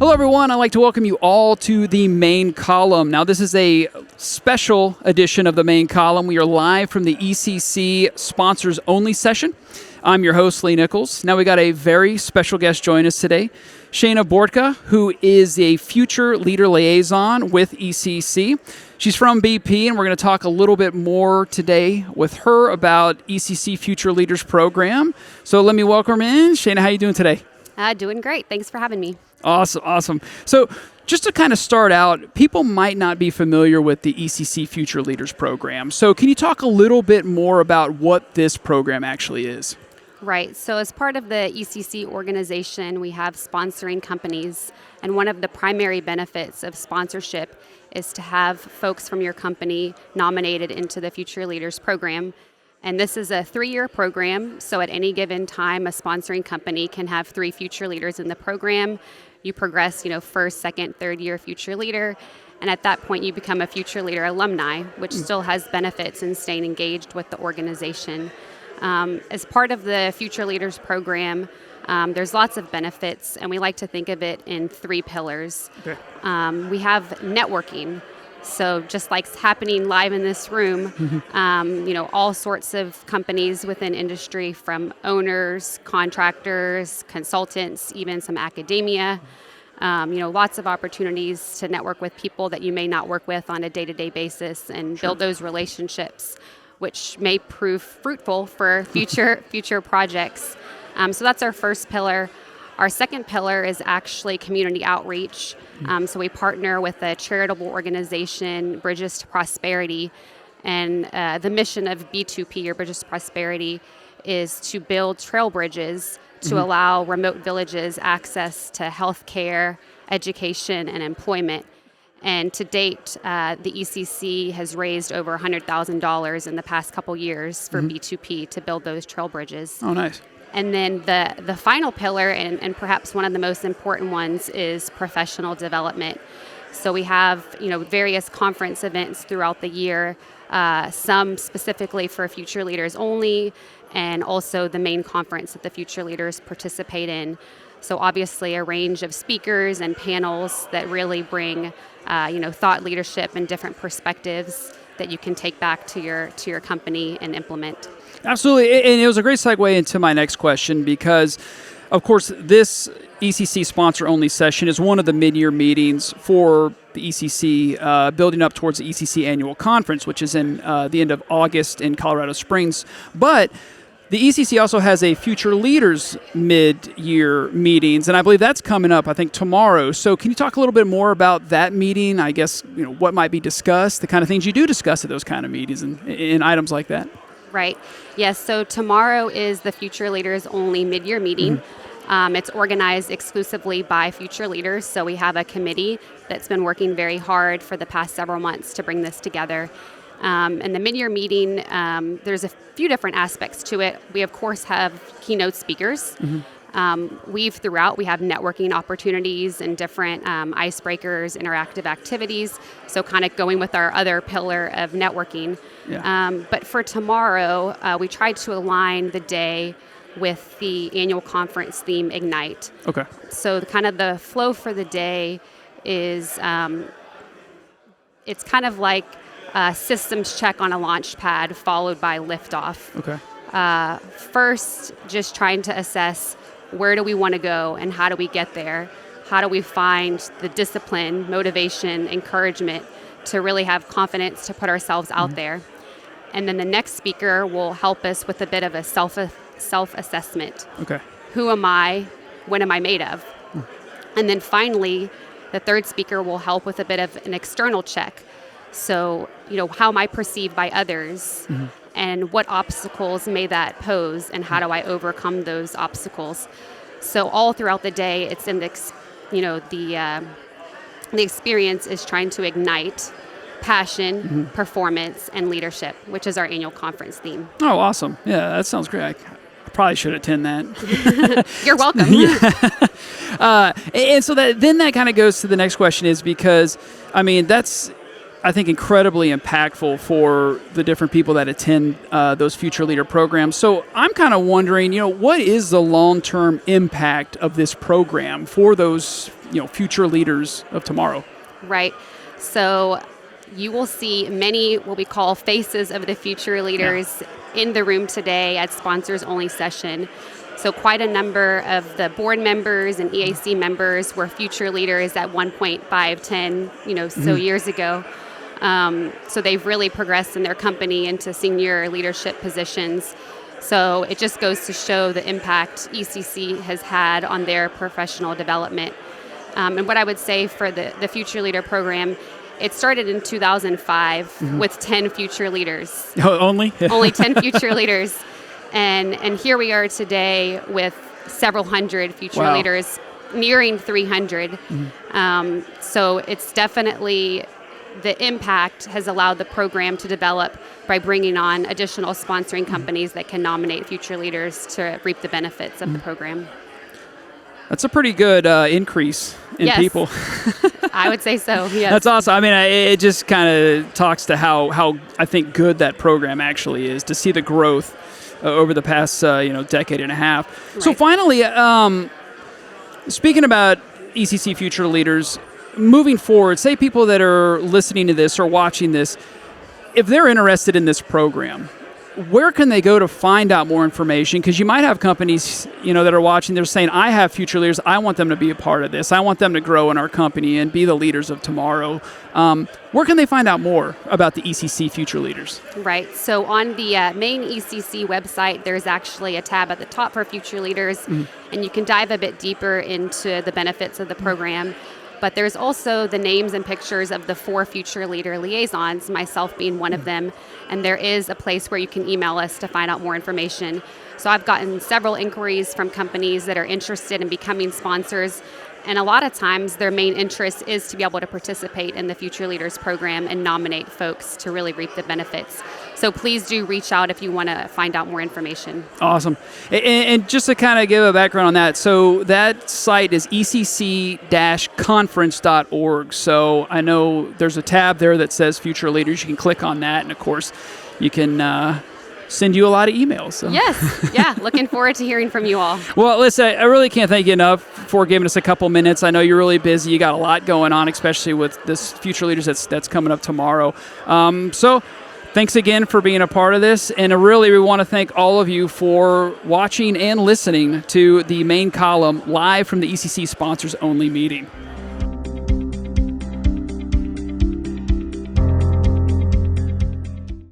Hello, everyone. I'd like to welcome you all to the main column. Now, this is a special edition of the main column. We are live from the ECC Sponsors Only session. I'm your host, Lee Nichols. Now, we got a very special guest join us today, Shana Bortka, who is a Future Leader Liaison with ECC. She's from BP, and we're going to talk a little bit more today with her about ECC Future Leaders program. So let me welcome her in. Shana, how are you doing today? Doing great. Thanks for having me. Awesome. So just to kind of start out, people might not be familiar with the ECC Future Leaders program. So can you talk a little bit more about what this program actually is? Right. So as part of the ECC organization, we have sponsoring companies. And one of the primary benefits of sponsorship is to have folks from your company nominated into the Future Leaders program. And this is a 3-year program. So at any given time, a sponsoring company can have 3 future leaders in the program. You progress, first, second, third year future leader. And at that point, you become a future leader alumni, which still has benefits in staying engaged with the organization. As part of the Future Leaders program, there's lots of benefits, and we like to think of it in 3 pillars. Okay. We have networking. So just like happening live in this room, all sorts of companies within industry, from owners, contractors, consultants, even some academia, lots of opportunities to network with people that you may not work with on a day-to-day basis and build those relationships, which may prove fruitful for future projects. So that's our first pillar. Our second pillar is actually community outreach. So we partner with a charitable organization, Bridges to Prosperity, and the mission of B2P, or Bridges to Prosperity, is to build trail bridges to allow remote villages access to health care, education, and employment. And to date, the ECC has raised over $100,000 in the past couple years for B2P to build those trail bridges. Oh, nice. And then the final pillar, and perhaps one of the most important ones, is professional development. So we have various conference events throughout the year, some specifically for future leaders only, and also the main conference that the future leaders participate in. So obviously a range of speakers and panels that really bring thought leadership and different perspectives that you can take back to your company and implement. Absolutely. And it was a great segue into my next question because, of course, this ECC sponsor-only session is one of the mid-year meetings for the ECC, building up towards the ECC annual conference, which is in the end of August in Colorado Springs. But the ECC also has a Future Leaders mid-year meetings, and I believe that's coming up, I think, tomorrow. So can you talk a little bit more about that meeting? I guess, what might be discussed, the kind of things you do discuss at those kind of meetings and items like that? Right. Yes. So tomorrow is the Future Leaders Only mid-year meeting. It's organized exclusively by future leaders. So we have a committee that's been working very hard for the past several months to bring this together. And the mid-year meeting, there's a few different aspects to it. We, of course, have keynote speakers. Throughout, we have networking opportunities and different icebreakers, interactive activities. So kind of going with our other pillar of networking. Yeah. But for tomorrow, we tried to align the day with the annual conference theme, Ignite. Okay. So the flow for the day is, it's kind of like a systems check on a launch pad followed by liftoff. Okay. First, just trying to assess where do we want to go and how do we get there? How do we find the discipline, motivation, encouragement to really have confidence to put ourselves out there? And then the next speaker will help us with a bit of a self-assessment. Okay. Who am I? What am I made of? And then finally, the third speaker will help with a bit of an external check. So, how am I perceived by others? And what obstacles may that pose, and how do I overcome those obstacles? So all throughout the day, it's in the experience is trying to ignite passion, performance, and leadership, which is our annual conference theme. Oh, awesome. Yeah, that sounds great. I probably should attend that. You're welcome. And so that kind of goes to the next question is because, I think, incredibly impactful for the different people that attend those Future Leader programs. So I'm kind of wondering, what is the long-term impact of this program for those, future leaders of tomorrow? Right. So you will see many what we call faces of the future leaders in the room today at sponsors only session. So quite a number of the board members and EAC members were future leaders at 1.5, 10, years ago. So they've really progressed in their company into senior leadership positions. So it just goes to show the impact ECC has had on their professional development. And what I would say for the Future Leader program, it started in 2005 with 10 future leaders. Only? Only 10 future leaders. And here we are today with several hundred future leaders, nearing 300. So it's definitely, the impact has allowed the program to develop by bringing on additional sponsoring companies that can nominate future leaders to reap the benefits of the program. That's a pretty good increase in people. I would say so, yes. That's awesome. I mean, it just kind of talks to how I think good that program actually is, to see the growth over the past decade and a half. Right. So finally, speaking about ECC Future Leaders, moving forward, say people that are listening to this or watching this, if they're interested in this program, where can they go to find out more information? Because you might have companies, that are watching, they're saying, I have future leaders, I want them to be a part of this. I want them to grow in our company and be the leaders of tomorrow. Where can they find out more about the ECC Future Leaders? Right. So on the main ECC website, there's actually a tab at the top for future leaders, and you can dive a bit deeper into the benefits of the program. But there's also the names and pictures of the 4 future leader liaisons, myself being one of them. And there is a place where you can email us to find out more information. So I've gotten several inquiries from companies that are interested in becoming sponsors. And a lot of times their main interest is to be able to participate in the Future Leaders program and nominate folks to really reap the benefits. So please do reach out if you want to find out more information. Awesome. And just to kind of give a background on that, so that site is ecc-conference.org. So I know there's a tab there that says Future Leaders. You can click on that, and of course, you can send you a lot of emails. So. Yes. Yeah. Looking forward to hearing from you all. Well, listen, I really can't thank you enough for giving us a couple minutes. I know you're really busy. You got a lot going on, especially with this Future Leaders that's coming up tomorrow. So thanks again for being a part of this. And really, we want to thank all of you for watching and listening to the main column live from the ECC Sponsors Only meeting.